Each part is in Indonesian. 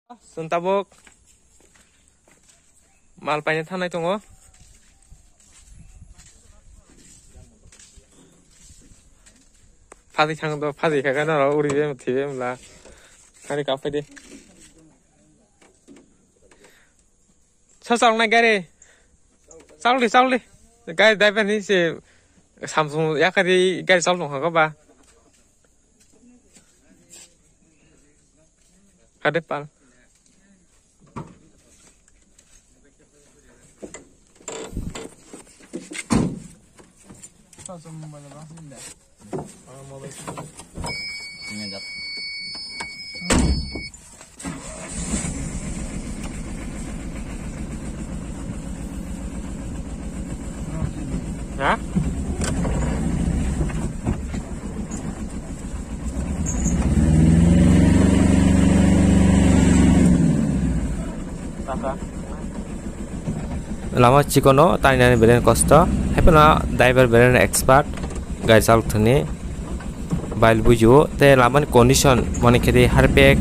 Suntabok Malpaini thanai tongo Phadi thang do phadi khaga na uri be thibe mla Kari kapai de Sasang na gare Sauli Gari daiba ni se Samsung yakari gari saul nong ka ba Kade pal Hah? Lama Chikono, tanya ni beren Costa, hepena diver beren expert, guide saluk thani, bail buju, te lama condition, moni kiri harpek,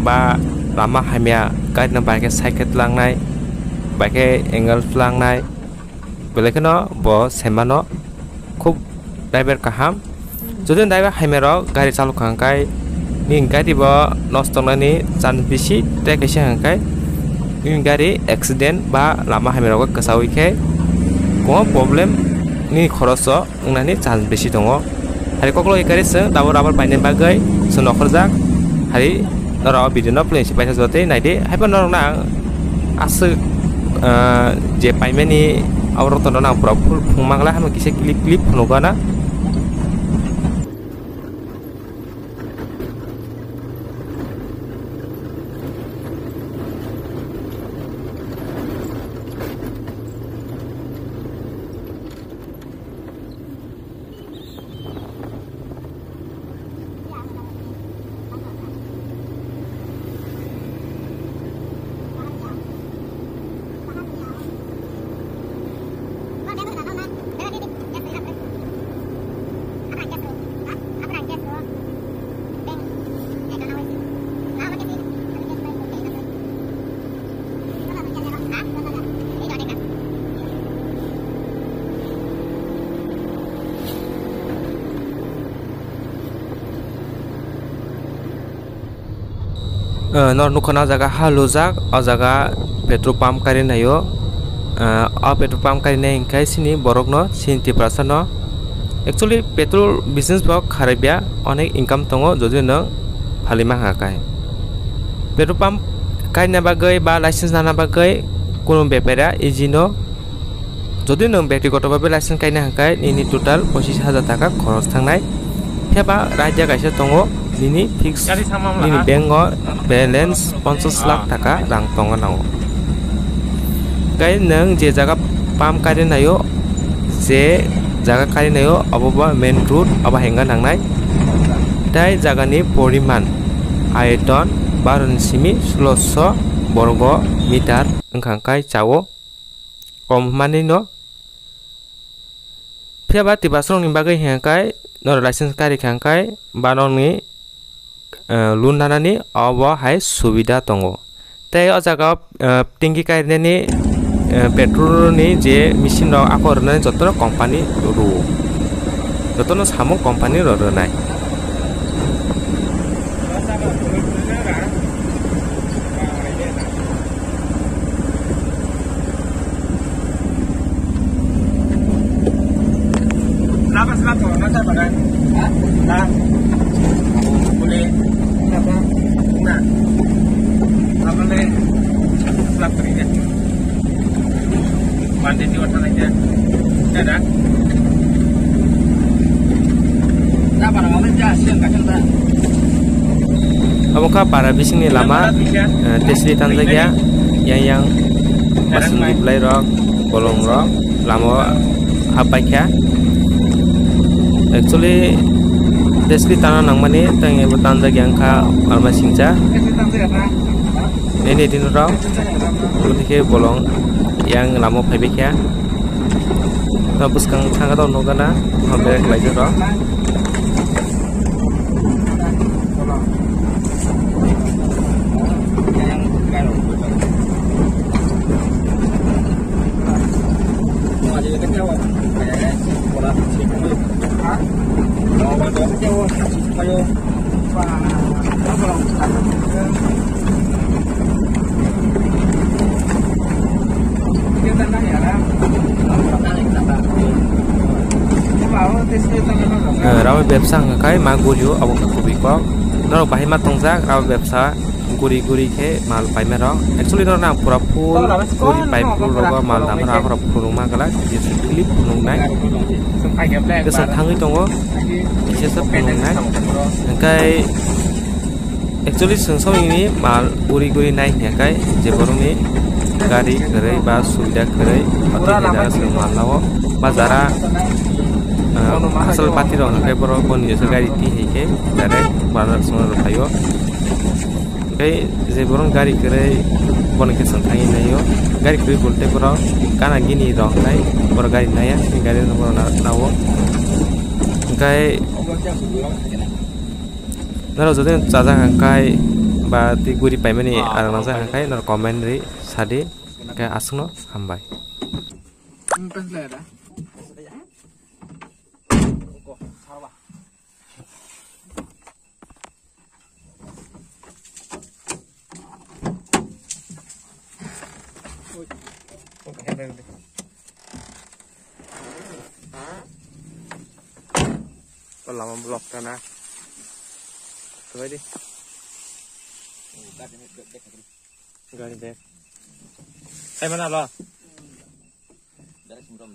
ba lama hamia, guide na baike cycle lang nai, baike angle lang nai, belakano bo semano, khub diver kaham, jodin diver hamero, guide saluk hangkai, ni guide bo nostonani, chan bisi, te kaisi hangkai. Gari accident ba lama hamero kasawi ke ko problem ni khoroso nani chance beshi dongo hari koklo ikari se dabor abor painen bagai se nokhorjak hari nora bidino place paisa jote naide haipa norna as je paimeni awro tono na pura phumangla ham kise clip nogana nor nukhana jaga halujak o jaga petrol pump kari nayo o petrol pump kari nai hingkai sini borok no sinti prasano actually petrol business bok kharibya onek income tongo jodi no phalima hakai petrol pump kari na bagai ba license nana bagai kono bepera ejino jodi no ব্যক্তিগত ভাবে লাইসেন্স কাইনা হাkai ini total 25000 টাকা খরচ থাংনাই হেবা রাজ্য গাইছে tongo ini fix ini bengo balance 50 lakh taka rang tongo nang kai nang je jaga pam kari nayo je jaga kari nayo aboba main road aba henga nangnai dai jaga ni poriman ayeton 12.16 borgo meter engkangkai chawo kom mani no phiaba tibasrong ni bagai hengkai nor license kari khangkai banong ni loan nanani abo hai subida tongo tei o jaga tinggi kairne ni petrol ni je machine rok akorna jotoro company ru jotono samung company ro nai Amuka para bising ni lama tesli tanzagya yang masuk di play rock bolong rock lama apa kya actually tesli tanah nang mani tang ibu tanzagya angka alma singca ini di rock ke bolong yang lama pebik ya tapos kang tangga tau nogana hampir lagi rock ব্যবসা হাঙ্গাkai ma gurio abo ka kubiko norok bahai ma tongjak abo ব্যবসা guri guri ke mal paime rok actually no na pura full guri pipe full rogo mal dam ra rok phurungma gala jesu clip phurungnai kesang thangui tongo bisesa phurungnai hangkai actually sengsong ini mal guri guri nai hangkai je boroni gari kerai ba suida kerai pati jaga seng mal lawo bazara asal pati rok hangkai borok boni jesa gari ti heike direct banar sonor thayo kai je borong gari kerai bon ke santangi nayo gari kerai bolte borong kana gini rok nai bor gari naya ni gari no bor nawo kai naro jode jaja hangkai ba ti guri paimani arang ja hangkai nor comment ri sadi kai asungno hambai lama blok kana coba di gari bek mana lo dari sumram